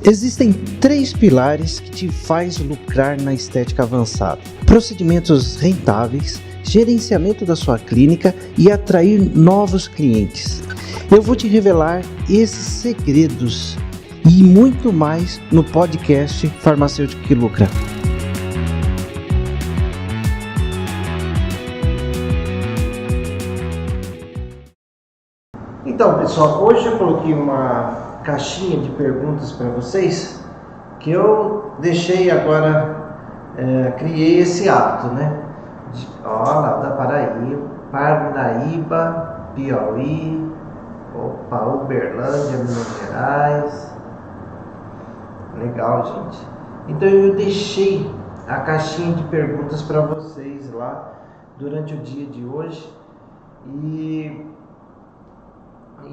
Existem 3 pilares que te faz lucrar na estética avançada: procedimentos rentáveis, gerenciamento da sua clínica e atrair novos clientes. Eu vou te revelar esses segredos e muito mais no podcast Farmacêutico que Lucra. Então, pessoal, hoje eu coloquei uma caixinha de perguntas para vocês que eu deixei agora, criei esse hábito, né? Lá da Parnaíba, Piauí, Uberlândia, Minas Gerais. Legal, gente. Então eu deixei a caixinha de perguntas para vocês lá durante o dia de hoje e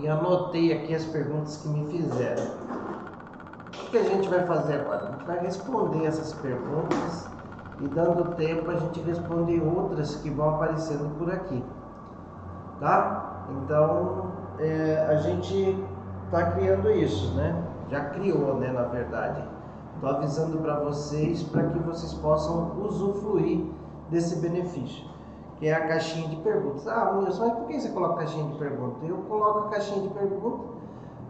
anotei aqui as perguntas que me fizeram. O que a gente vai fazer agora? A gente vai responder essas perguntas e, dando tempo, a gente responde outras que vão aparecendo por aqui, tá? Então, a gente está criando isso, né? Já criou, né, na verdade. Estou avisando para vocês para que vocês possam usufruir desse benefício, que é a caixinha de perguntas. Wilson, mas por que você coloca caixinha de perguntas? Eu coloco a caixinha de perguntas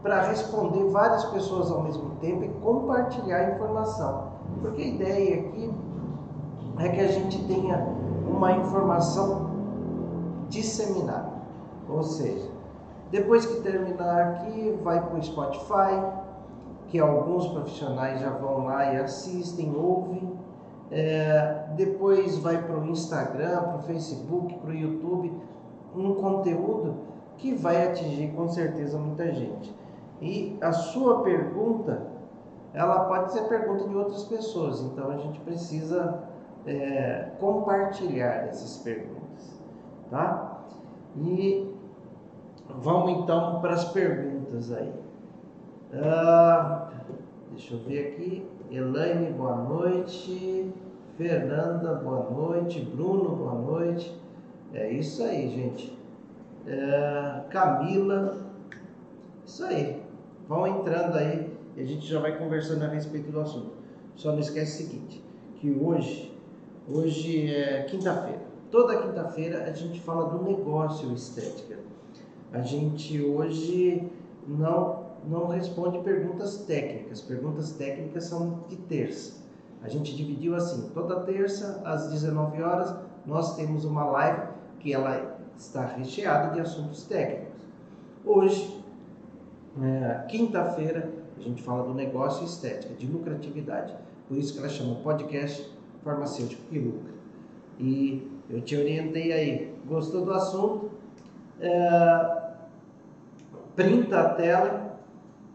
para responder várias pessoas ao mesmo tempo e compartilhar a informação. Porque a ideia aqui é que a gente tenha uma informação disseminada. Ou seja, depois que terminar aqui, vai para o Spotify, que alguns profissionais já vão lá e assistem, ouvem. Depois vai para o Instagram, para o Facebook, para o YouTube, um conteúdo que vai atingir com certeza muita gente. E a sua pergunta, ela pode ser pergunta de outras pessoas, então a gente precisa compartilhar essas perguntas, tá? E vamos então para as perguntas aí. Deixa eu ver aqui. Elaine, boa noite. Fernanda, boa noite. Bruno, boa noite. É isso aí, gente. Camila, isso aí. Vão entrando aí e a gente já vai conversando a respeito do assunto. Só não esquece o seguinte, que hoje é quinta-feira. Toda quinta-feira a gente fala do negócio estética. A gente hoje não responde perguntas técnicas. Perguntas técnicas são de terça. A gente dividiu assim: toda terça às 19 horas nós temos uma live que ela está recheada de assuntos técnicos. Hoje, quinta-feira, a gente fala do negócio estética, de lucratividade. Por isso que ela chama podcast Farmacêutico que Lucra. E eu te orientei aí. Gostou do assunto? Printa a tela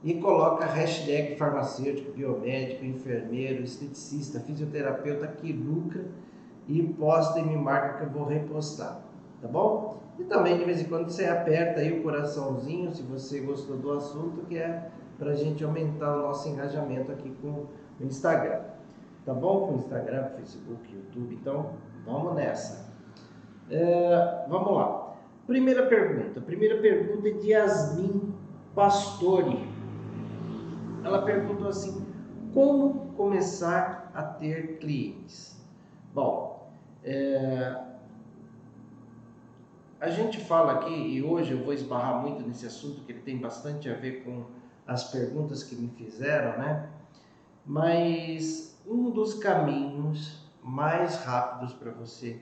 e coloca a hashtag farmacêutico, biomédico, enfermeiro, esteticista, fisioterapeuta que lucra e posta e me marca que eu vou repostar, tá bom? E também de vez em quando você aperta aí o coraçãozinho se você gostou do assunto, que é pra gente aumentar o nosso engajamento aqui com o Instagram, tá bom? Com o Instagram, Facebook, YouTube, então vamos nessa. Vamos lá. Primeira pergunta é de Yasmin Pastori. Ela perguntou assim: como começar a ter clientes? Bom, a gente fala aqui, e hoje eu vou esbarrar muito nesse assunto, que ele tem bastante a ver com as perguntas que me fizeram, né? Mas um dos caminhos mais rápidos para você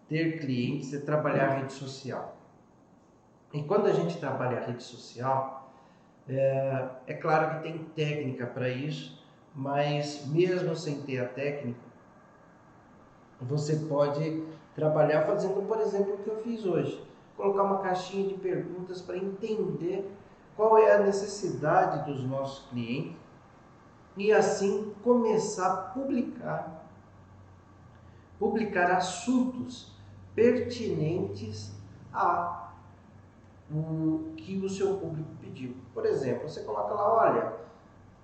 ter clientes é trabalhar a rede social. E quando a gente trabalha a rede social, é claro que tem técnica para isso, mas mesmo sem ter a técnica, você pode trabalhar fazendo, por exemplo, o que eu fiz hoje. Colocar uma caixinha de perguntas para entender qual é a necessidade dos nossos clientes e assim começar a publicar assuntos pertinentes a o que o seu público pediu. Por exemplo, você coloca lá: olha,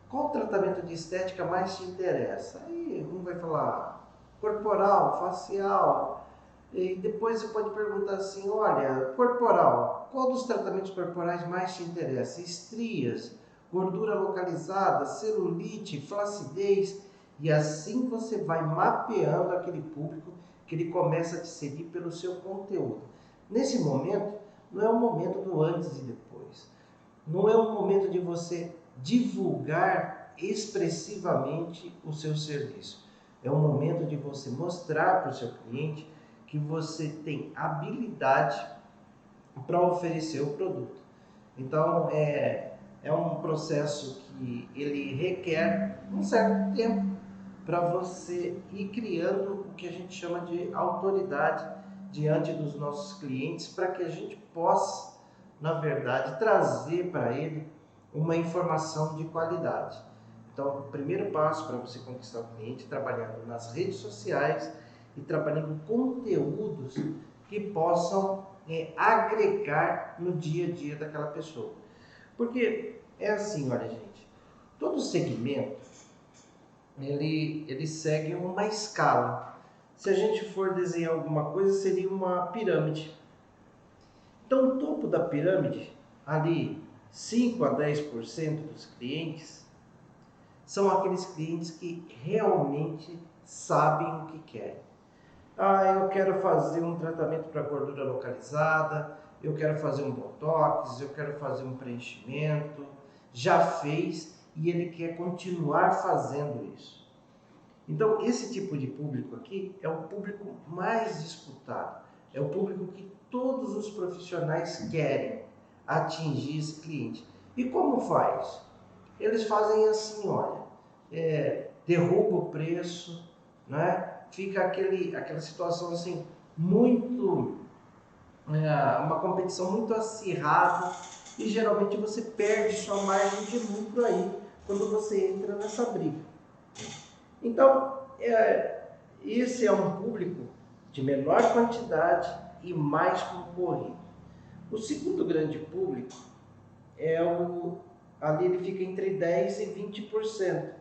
qual tratamento de estética mais te interessa? Aí um vai falar corporal, facial, e depois você pode perguntar assim: olha, corporal, qual dos tratamentos corporais mais te interessa? Estrias, gordura localizada, celulite, flacidez, e assim você vai mapeando aquele público que ele começa a te seguir pelo seu conteúdo. Nesse momento, não é o momento do antes e depois. Não é o momento de você divulgar expressivamente o seu serviço. É o momento de você mostrar para o seu cliente que você tem habilidade para oferecer o produto. Então, é um processo que ele requer um certo tempo para você ir criando o que a gente chama de autoridade diante dos nossos clientes, para que a gente possa, na verdade, trazer para ele uma informação de qualidade. Então, o primeiro passo para você conquistar o cliente é trabalhando nas redes sociais e trabalhando conteúdos que possam agregar no dia a dia daquela pessoa. Porque é assim, olha gente, todo segmento ele segue uma escala. Se a gente for desenhar alguma coisa, seria uma pirâmide. Então, o topo da pirâmide, ali 5 a 10% dos clientes, são aqueles clientes que realmente sabem o que querem. Ah, eu quero fazer um tratamento para gordura localizada, eu quero fazer um botox, eu quero fazer um preenchimento, já fez e ele quer continuar fazendo isso. Então, esse tipo de público aqui é o público mais disputado, é o público que todos os profissionais querem atingir esse cliente. E como faz? Eles fazem assim, olha, derruba o preço, né? Fica aquela situação assim, muito, uma competição muito acirrada e geralmente você perde sua margem de lucro aí quando você entra nessa briga. Então, esse é um público de menor quantidade e mais concorrido. O segundo grande público ali ele fica entre 10% e 20%,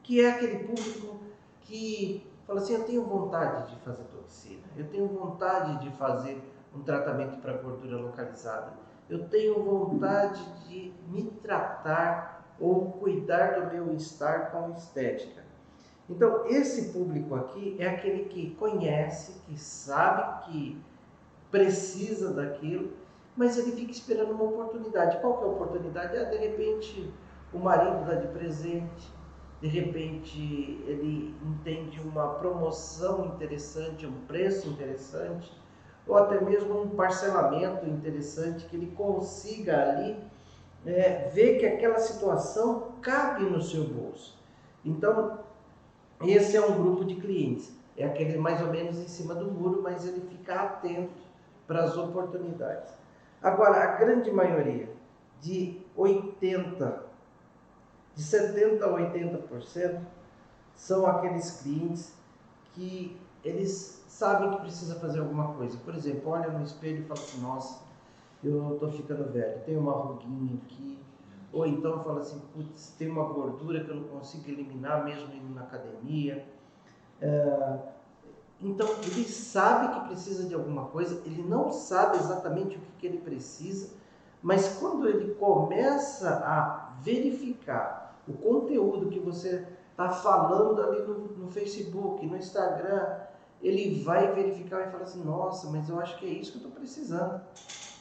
que é aquele público que fala assim, eu tenho vontade de fazer toxina, eu tenho vontade de fazer um tratamento para gordura localizada, eu tenho vontade de me tratar ou cuidar do meu estar com estética. Então, esse público aqui é aquele que conhece, que sabe que precisa daquilo, mas ele fica esperando uma oportunidade. Qual que é a oportunidade? De repente, o marido dá de presente, de repente ele entende uma promoção interessante, um preço interessante, ou até mesmo um parcelamento interessante, que ele consiga ali ver que aquela situação cabe no seu bolso. Então, esse é um grupo de clientes, é aquele mais ou menos em cima do muro, mas ele fica atento para as oportunidades. Agora, a grande maioria, de 70% a 80%, são aqueles clientes que eles sabem que precisa fazer alguma coisa. Por exemplo, olha no espelho e fala assim, nossa, eu estou ficando velho, tem uma ruguinha aqui. Ou então fala assim, putz, tem uma gordura que eu não consigo eliminar mesmo indo na academia. Então ele sabe que precisa de alguma coisa, ele não sabe exatamente o que ele precisa, mas quando ele começa a verificar o conteúdo que você está falando ali no Facebook, no Instagram, ele vai verificar e falar assim, nossa, mas eu acho que é isso que eu estou precisando.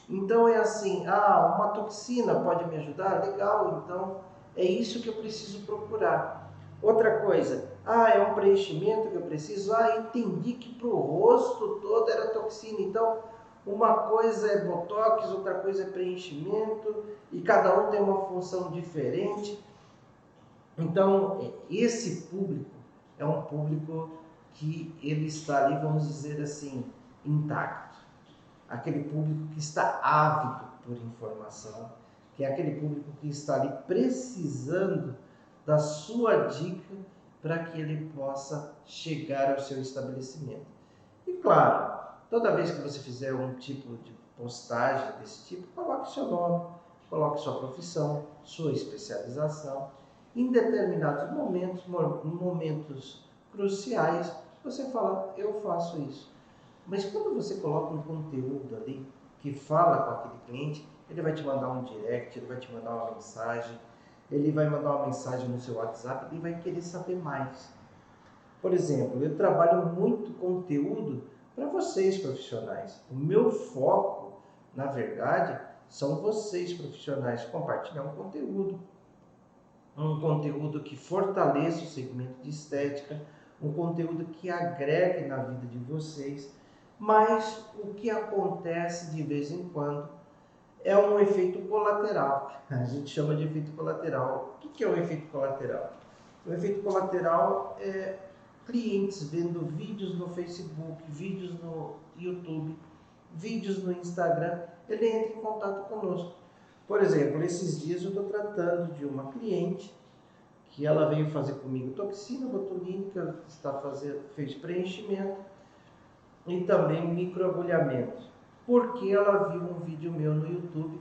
Então é assim, uma toxina pode me ajudar? Legal, então é isso que eu preciso procurar. Outra coisa, é um preenchimento que eu preciso? Entendi que para o rosto todo era toxina, então uma coisa é botox, outra coisa é preenchimento e cada um tem uma função diferente. Então esse público é um público que ele está ali, vamos dizer assim, intacto. Aquele público que está ávido por informação, que é aquele público que está ali precisando da sua dica para que ele possa chegar ao seu estabelecimento. E claro, toda vez que você fizer um tipo de postagem desse tipo, coloque seu nome, coloque sua profissão, sua especialização. Em determinados momentos cruciais, você fala, eu faço isso. Mas quando você coloca um conteúdo ali que fala com aquele cliente, ele vai te mandar um direct, ele vai te mandar uma mensagem, ele vai mandar uma mensagem no seu WhatsApp e vai querer saber mais. Por exemplo, eu trabalho muito conteúdo para vocês profissionais. O meu foco, na verdade, são vocês profissionais compartilhar um conteúdo que fortaleça o segmento de estética, um conteúdo que agregue na vida de vocês, mas o que acontece de vez em quando é um efeito colateral. A gente chama de efeito colateral. O que é o efeito colateral? O efeito colateral é clientes vendo vídeos no Facebook, vídeos no YouTube, vídeos no Instagram, ele entra em contato conosco. Por exemplo, esses dias eu estou tratando de uma cliente que ela veio fazer comigo toxina botulínica, fez preenchimento e também microagulhamento, porque ela viu um vídeo meu no YouTube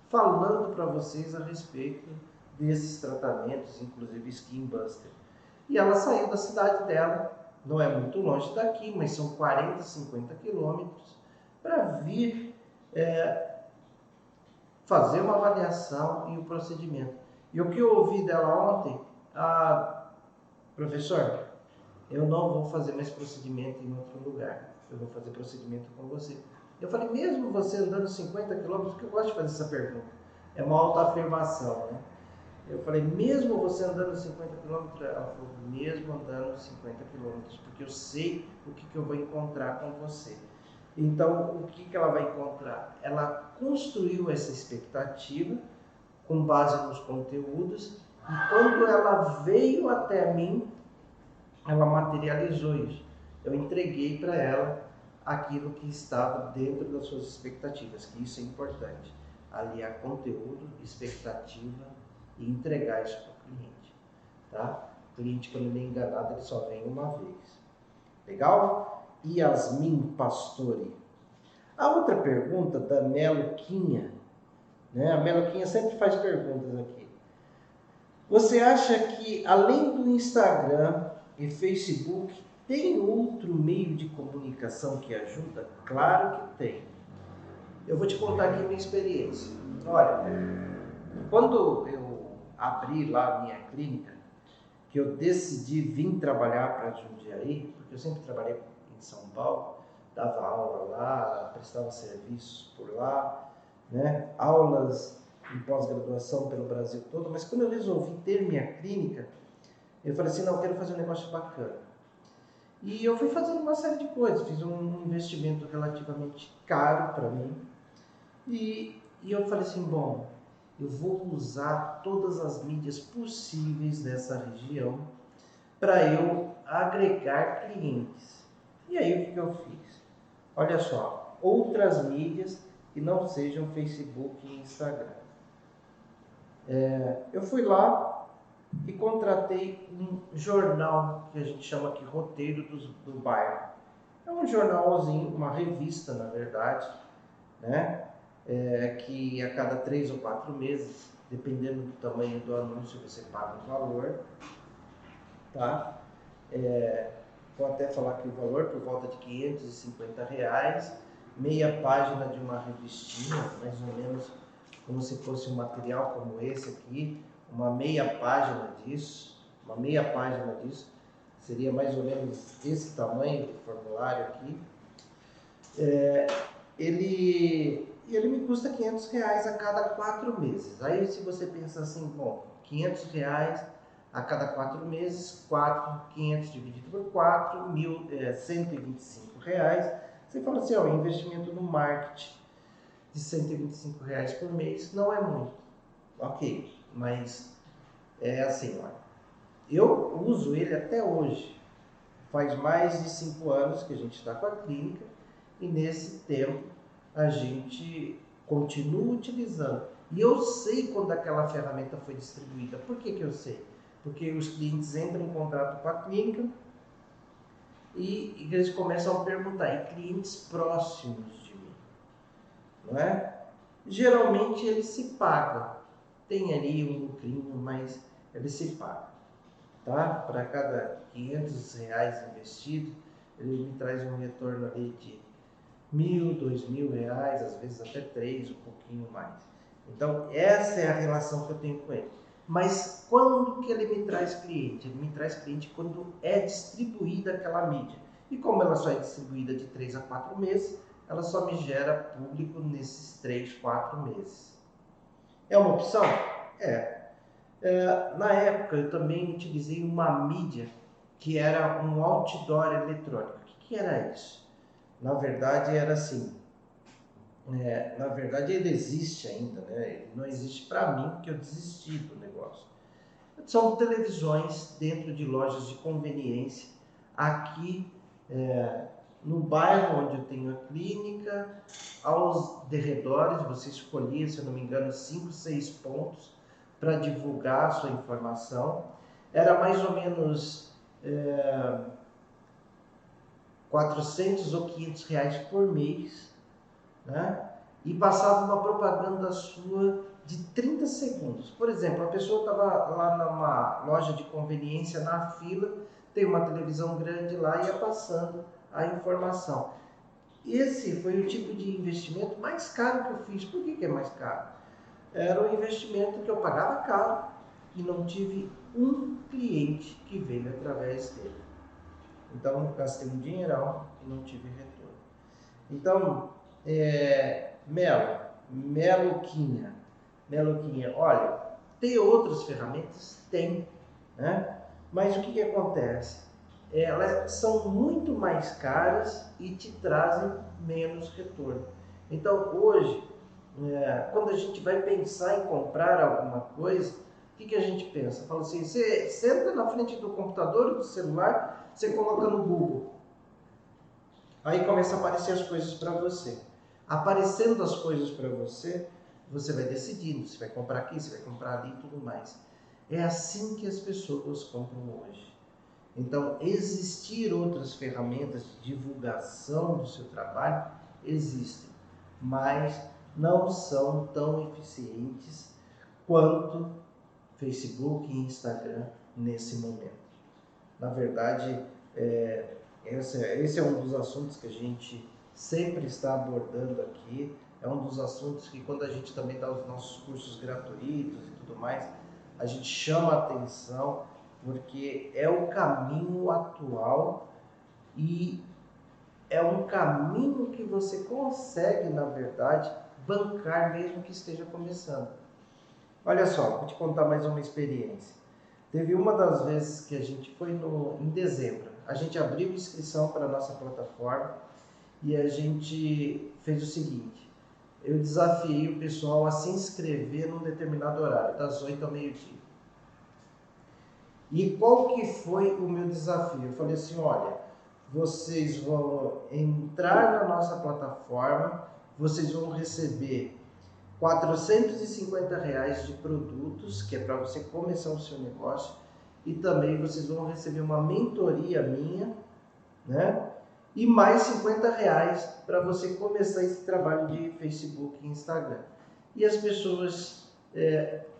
falando para vocês a respeito desses tratamentos, inclusive Skin Buster. E ela saiu da cidade dela, não é muito longe daqui, mas são 40, 50 quilômetros, para vir fazer uma avaliação e o procedimento. E o que eu ouvi dela ontem, professor, eu não vou fazer mais procedimento em outro lugar, eu vou fazer procedimento com você. Eu falei, mesmo você andando 50 quilômetros, porque eu gosto de fazer essa pergunta, é uma autoafirmação, né? Eu falei, mesmo você andando 50 quilômetros? Ela falou, mesmo andando 50 quilômetros, porque eu sei o que eu vou encontrar com você. Então, o que ela vai encontrar? Ela construiu essa expectativa com base nos conteúdos e quando ela veio até mim, ela materializou isso. Eu entreguei para ela aquilo que estava dentro das suas expectativas, que isso é importante. Aliar conteúdo, expectativa e entregar isso para o cliente. Tá? O cliente, quando ele é enganado, ele só vem uma vez. Legal? Yasmin Pastore. A outra pergunta da Meloquinha, né? A Meloquinha sempre faz perguntas aqui. Você acha que, além do Instagram e Facebook, tem outro meio de comunicação que ajuda? Claro que tem. Eu vou te contar aqui a minha experiência. Olha, quando eu abri lá a minha clínica, que eu decidi vir trabalhar para Jundiaí, porque eu sempre trabalhei em São Paulo, dava aula lá, prestava serviços por lá, né? Aulas em pós-graduação pelo Brasil todo, mas quando eu resolvi ter minha clínica, eu falei assim, não, eu quero fazer um negócio bacana. E eu fui fazendo uma série de coisas, fiz um investimento relativamente caro para mim, e eu falei assim, bom, eu vou usar todas as mídias possíveis nessa região para eu agregar clientes. E aí o que eu fiz? Olha só, outras mídias que não sejam Facebook e Instagram. Eu fui lá e contratei um jornal que a gente chama aqui Roteiro do Bairro. É um jornalzinho, uma revista na verdade, né? Que a cada 3 ou 4 meses, dependendo do tamanho do anúncio, você paga um valor, tá? Vou até falar aqui o valor, por volta de R$550, meia página de uma revistinha, mais ou menos como se fosse um material como esse aqui, uma meia página disso, seria mais ou menos esse tamanho do formulário aqui. Ele me custa R$500 a cada 4 meses. Aí se você pensa assim, bom, R$500 a cada 4 meses, 500 dividido por 4, R$125. Você fala assim, ó, investimento no marketing de R$125 por mês não é muito. Ok, mas é assim, ó, eu uso ele até hoje. Faz mais de 5 anos que a gente está com a clínica e nesse tempo a gente continua utilizando. E eu sei quando aquela ferramenta foi distribuída. Por que eu sei? Porque os clientes entram em contato com a clínica e eles começam a perguntar, e clientes próximos de mim, não é? Geralmente ele se paga, tem ali um lucrinho, mas ele se paga, tá? Para cada R$500 investido, ele me traz um retorno ali de R$1.000, R$2.000, às vezes até 3, um pouquinho mais. Então essa é a relação que eu tenho com ele. Mas quando que ele me traz cliente? Ele me traz cliente quando é distribuída aquela mídia. E como ela só é distribuída de 3 a 4 meses, ela só me gera público nesses 3, 4 meses. É uma opção? É. Na época eu também utilizei uma mídia que era um outdoor eletrônico. O que era isso? Na verdade era assim, na verdade ele existe ainda, né? Ele não existe para mim porque eu desisti do negócio. São televisões dentro de lojas de conveniência aqui no bairro onde eu tenho a clínica, aos derredores. Você escolhia, se eu não me engano, 5, 6 pontos para divulgar a sua informação. Era mais ou menos 400 ou 500 reais por mês, né? E passava uma propaganda sua de 30 segundos. Por exemplo, a pessoa estava lá numa loja de conveniência, na fila, tem uma televisão grande lá e ia passando a informação. Esse foi o tipo de investimento mais caro que eu fiz. Por que é mais caro? Era um investimento que eu pagava caro e não tive um cliente que veio através dele. Então, gastei um dinheirão e não tive retorno. Então, Meloquinha, olha, tem outras ferramentas? Tem, né? Mas o que acontece? Elas são muito mais caras e te trazem menos retorno. Então, hoje, quando a gente vai pensar em comprar alguma coisa, o que a gente pensa? Fala assim, você senta na frente do computador, do celular, você coloca no Google. Aí começa a aparecer as coisas para você. Aparecendo as coisas para você, você vai decidindo se vai comprar aqui, se vai comprar ali e tudo mais. É assim que as pessoas compram hoje. Então, existir outras ferramentas de divulgação do seu trabalho existem, mas não são tão eficientes quanto Facebook e Instagram nesse momento. Na verdade, esse é um dos assuntos que a gente sempre está abordando aqui. É um dos assuntos que, quando a gente também dá os nossos cursos gratuitos e tudo mais, a gente chama a atenção, porque é o caminho atual e é um caminho que você consegue, na verdade, bancar mesmo que esteja começando. Olha só, vou te contar mais uma experiência. Teve uma das vezes que a gente foi em dezembro. A gente abriu inscrição para a nossa plataforma e a gente fez o seguinte. Eu desafiei o pessoal a se inscrever num determinado horário, das 8 ao meio-dia. E qual que foi o meu desafio? Eu falei assim, olha, vocês vão entrar na nossa plataforma, vocês vão receber R$ 450 de produtos, que é para você começar o seu negócio, e também vocês vão receber uma mentoria minha, né? E mais R$ 50 para você começar esse trabalho de Facebook e Instagram. E as pessoas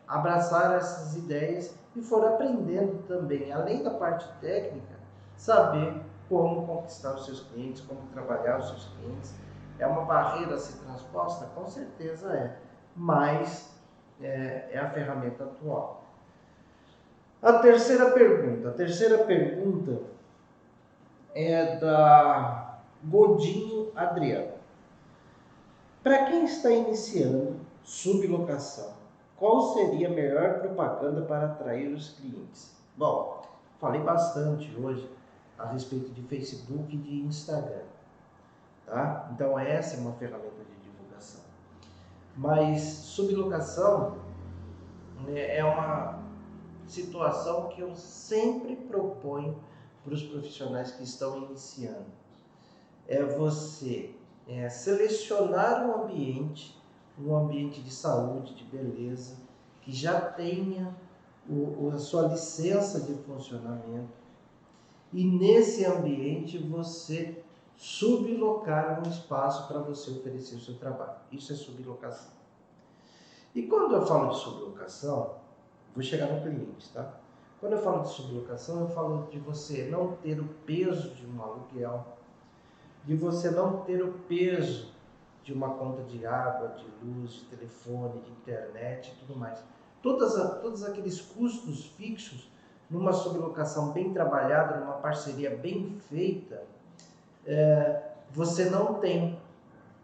abraçaram essas ideias e foram aprendendo também, além da parte técnica, saber como conquistar os seus clientes, como trabalhar os seus clientes. É uma barreira a ser transposta? Com certeza é, mas é a ferramenta atual. A terceira pergunta é da Godinho Adriano. Para quem está iniciando sublocação, qual seria a melhor propaganda para atrair os clientes? Bom, falei bastante hoje a respeito de Facebook e de Instagram, tá? Então essa é uma ferramenta de divulgação. Mas sublocação é uma situação que eu sempre proponho para os profissionais que estão iniciando. É você selecionar um ambiente de saúde, de beleza, que já tenha a sua licença de funcionamento, e nesse ambiente você sublocar um espaço para você oferecer o seu trabalho. Isso é sublocação. E quando eu falo de sublocação, vou chegar no cliente, tá? Quando eu falo de sublocação, eu falo de você não ter o peso de um aluguel, de você não ter o peso de uma conta de água, de luz, de telefone, de internet e tudo mais. todos aqueles custos fixos, numa sublocação bem trabalhada, numa parceria bem feita, você não tem.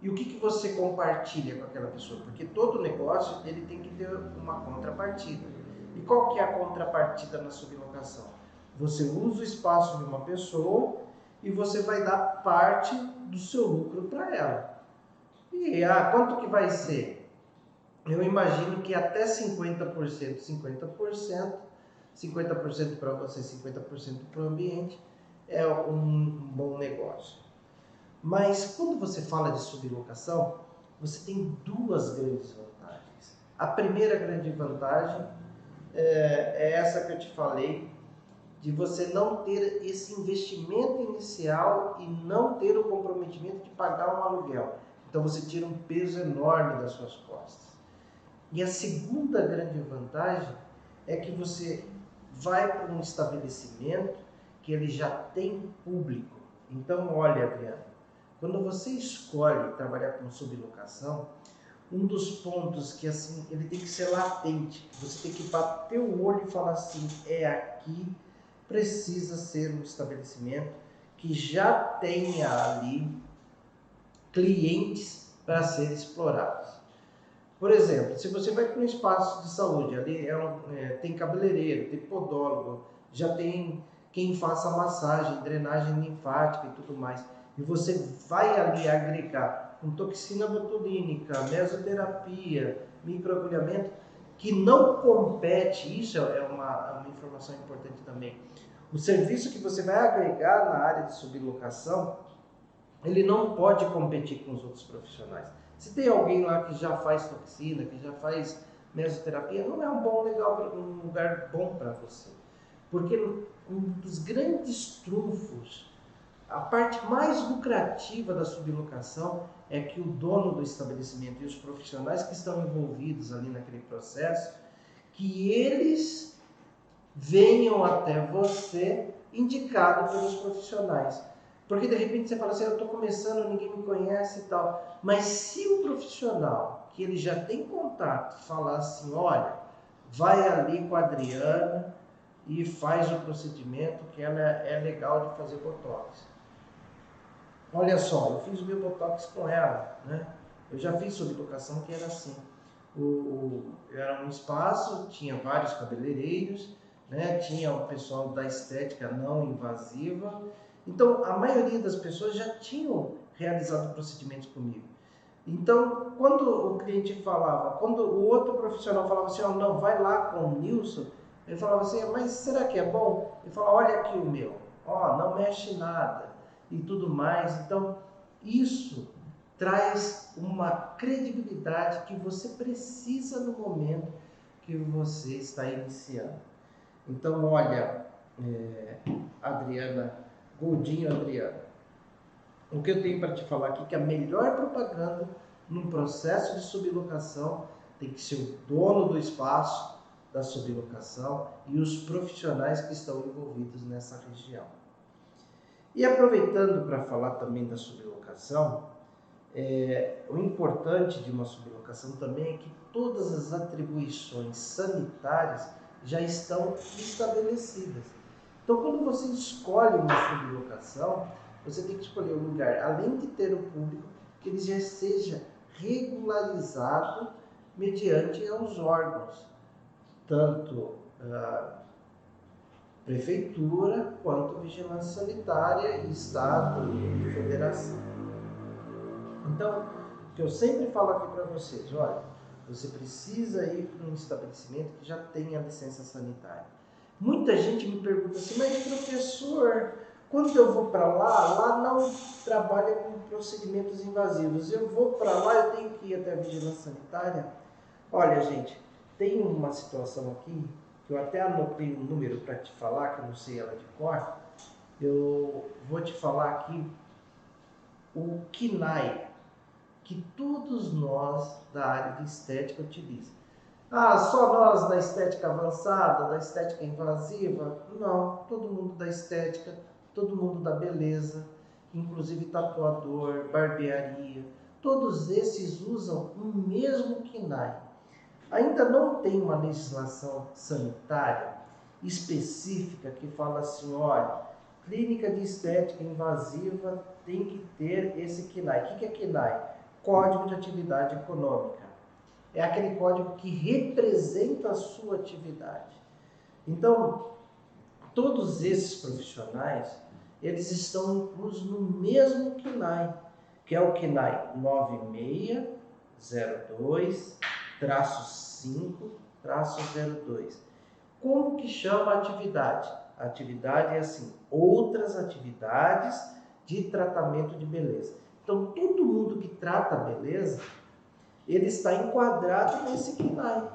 E o que você compartilha com aquela pessoa? Porque todo negócio ele tem que ter uma contrapartida. E qual que é a contrapartida na sublocação? Você usa o espaço de uma pessoa e você vai dar parte do seu lucro para ela. E quanto que vai ser? Eu imagino que até 50%, 50% para você, 50% para o ambiente, é um bom negócio. Mas quando você fala de sublocação, você tem duas grandes vantagens. A primeira grande vantagem é essa que eu te falei, de você não ter esse investimento inicial e não ter o comprometimento de pagar um aluguel. Então você tira um peso enorme das suas costas. E a segunda grande vantagem é que você vai para um estabelecimento que ele já tem público. Então, olha, Adriano, quando você escolhe trabalhar com sublocação, um dos pontos que assim, ele tem que ser latente, você tem que bater o olho e falar assim, aqui precisa ser um estabelecimento que já tenha ali clientes para serem explorados. Por exemplo, se você vai para um espaço de saúde, ali tem cabeleireiro, tem podólogo, já tem quem faça massagem, drenagem linfática e tudo mais, e você vai ali agregar com toxina botulínica, mesoterapia, microagulhamento, que não compete, isso é uma informação importante também, o serviço que você vai agregar na área de sublocação, ele não pode competir com os outros profissionais. Se tem alguém lá que já faz toxina, que já faz mesoterapia, não é um lugar bom para você. Porque um dos grandes trunfos, a parte mais lucrativa da sublocação é que o dono do estabelecimento e os profissionais que estão envolvidos ali naquele processo, que eles venham até você indicado pelos profissionais. Porque de repente você fala assim, eu estou começando, ninguém me conhece e tal. Mas se o profissional, que ele já tem contato, falar assim, olha, vai ali com a Adriana e faz o procedimento que ela é legal de fazer botox. Olha só, eu fiz o meu botox com ela, né? Eu já fiz sublocação que era assim. Era um espaço, tinha vários cabeleireiros, né? Tinha o pessoal da estética não invasiva. Então, a maioria das pessoas já tinham realizado procedimentos comigo. Então, quando o cliente falava, quando o outro profissional falava assim, não, vai lá com o Nilson, ele falava assim, mas será que é bom? Ele falava, olha aqui o meu, não mexe nada e tudo mais. Então, isso traz uma credibilidade que você precisa no momento que você está iniciando. Então, olha, Goldinho Adriana, o que eu tenho para te falar aqui é que a melhor propaganda num processo de sublocação tem que ser o dono do espaço da sublocação e os profissionais que estão envolvidos nessa região. E aproveitando para falar também da sublocação, o importante de uma sublocação também é que todas as atribuições sanitárias já estão estabelecidas. Então, quando você escolhe uma sublocação, você tem que escolher um lugar, além de ter o público, que ele já seja regularizado mediante aos órgãos, tanto prefeitura quanto vigilância sanitária, estado e federação. Então, o que eu sempre falo aqui para vocês, olha, você precisa ir para um estabelecimento que já tenha licença sanitária. Muita gente me pergunta assim, mas professor, quando eu vou para lá não trabalha com procedimentos invasivos. Eu vou para lá, eu tenho que ir até a vigilância sanitária? Olha, gente, tem uma situação aqui, que eu até anotei um número para te falar, que eu não sei ela de cor. Eu vou te falar aqui o KNAI, que todos nós da área de estética utilizam. Só nós da estética avançada, da estética invasiva? Não, todo mundo da estética, todo mundo da beleza, inclusive tatuador, barbearia, todos esses usam o mesmo KNAI. ainda não tem uma legislação sanitária específica que fala assim, olha, clínica de estética invasiva tem que ter esse KNAI. O que é KNAI? Código de Atividade Econômica. É aquele código que representa a sua atividade. Então, todos esses profissionais, eles estão inclusos no mesmo KNAI, que é o KNAI 9602-5-02. Como que chama a atividade? A atividade é assim, outras atividades de tratamento de beleza. Então, todo mundo que trata a beleza, ele está enquadrado nesse KNAI.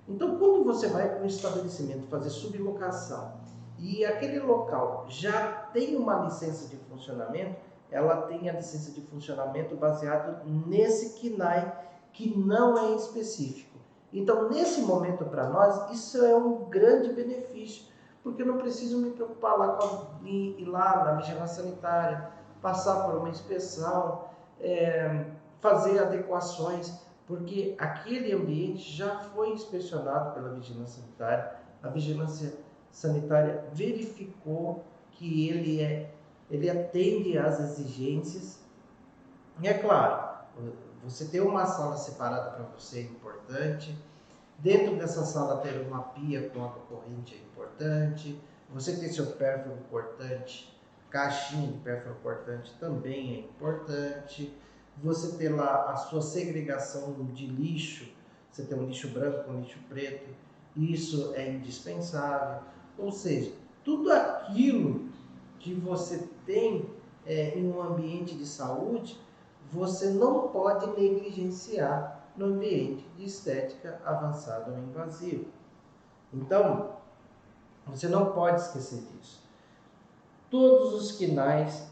Então, quando você vai para um estabelecimento fazer sublocação e aquele local já tem uma licença de funcionamento, ela tem a licença de funcionamento baseado nesse KNAI, que não é específico. Então, nesse momento para nós, isso é um grande benefício, porque eu não preciso me preocupar ir lá na vigilância sanitária, passar por uma inspeção, fazer adequações, porque aquele ambiente já foi inspecionado pela vigilância sanitária, a vigilância sanitária verificou que ele atende às exigências. E é claro, você ter uma sala separada para você é importante, dentro dessa sala ter uma pia com água corrente é importante, você ter seu pérfuro cortante, caixinha de pérfuro cortante também é importante, você ter lá a sua segregação de lixo, você ter um lixo branco com um lixo preto, isso é indispensável. Ou seja, tudo aquilo que você tem em um ambiente de saúde, você não pode negligenciar no ambiente de estética avançada ou invasiva. Então, você não pode esquecer disso. Todos os KNAIs,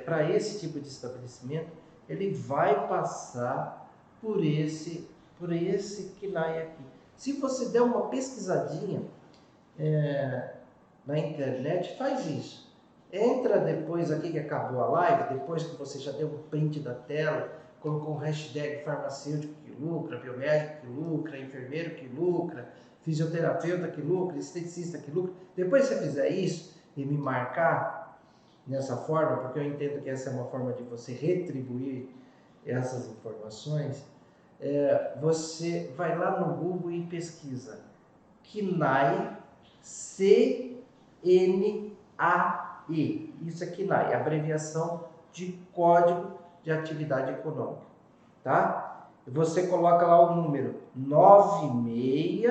para esse tipo de estabelecimento, ele vai passar por esse KNAI aqui. Se você der uma pesquisadinha na internet, faz isso. Entra depois aqui que acabou a live, depois que você já deu um print da tela, colocou o hashtag farmacêutico que lucra, biomédico que lucra, enfermeiro que lucra, fisioterapeuta que lucra, esteticista que lucra. Depois que você fizer isso e me marcar nessa forma, porque eu entendo que essa é uma forma de você retribuir essas informações, você vai lá no Google e pesquisa KNAI, C-N-A-I. Isso é KNAI, abreviação de Código de Atividade Econômica, tá? Você coloca lá o número 96,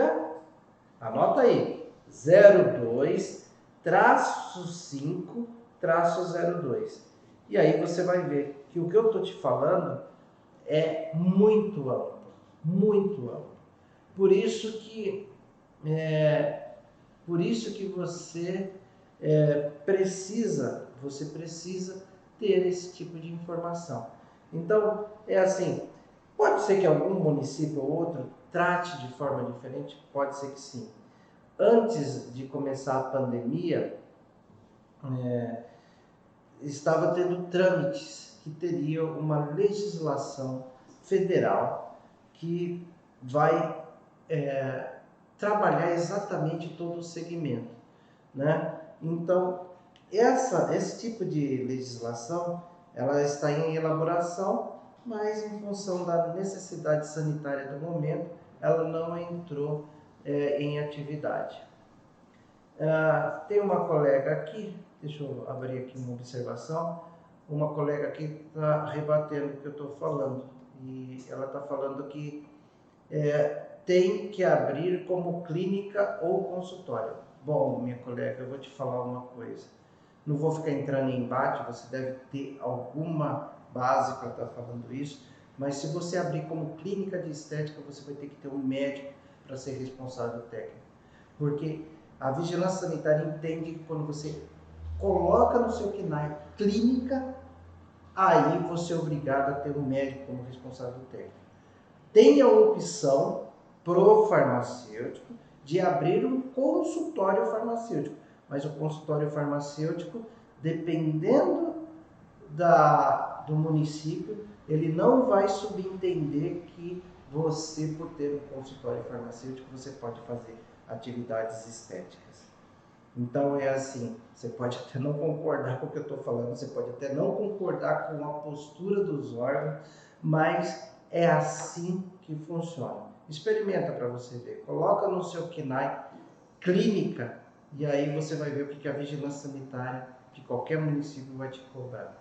anota aí, 02-5-02. E aí você vai ver que o que eu estou te falando é muito amplo, muito amplo. Por isso que você precisa ter esse tipo de informação. Então, é assim, pode ser que algum município ou outro trate de forma diferente? Pode ser que sim. Antes de começar a pandemia, estava tendo trâmites que teriam uma legislação federal que vai trabalhar exatamente todo o segmento, né? Então, esse tipo de legislação, ela está em elaboração, mas em função da necessidade sanitária do momento, ela não entrou em atividade. Tem uma colega aqui, deixa eu abrir aqui uma observação, uma colega aqui está rebatendo o que eu estou falando, e ela está falando que tem que abrir como clínica ou consultório. Bom, minha colega, eu vou te falar uma coisa. Não vou ficar entrando em embate, você deve ter alguma base para estar falando isso, mas se você abrir como clínica de estética, você vai ter que ter um médico para ser responsável técnico. Porque a vigilância sanitária entende que quando você coloca no seu KNAI clínica, aí você é obrigado a ter um médico como responsável técnico. Tem a opção pro farmacêutico de abrir um consultório farmacêutico, mas o consultório farmacêutico, dependendo do município, ele não vai subentender que você, por ter um consultório farmacêutico, você pode fazer atividades estéticas. Então é assim, você pode até não concordar com o que eu estou falando, você pode até não concordar com a postura dos órgãos, mas é assim que funciona. Experimenta para você ver, coloca no seu KNAI clínica e aí você vai ver o que a vigilância sanitária de qualquer município vai te cobrar.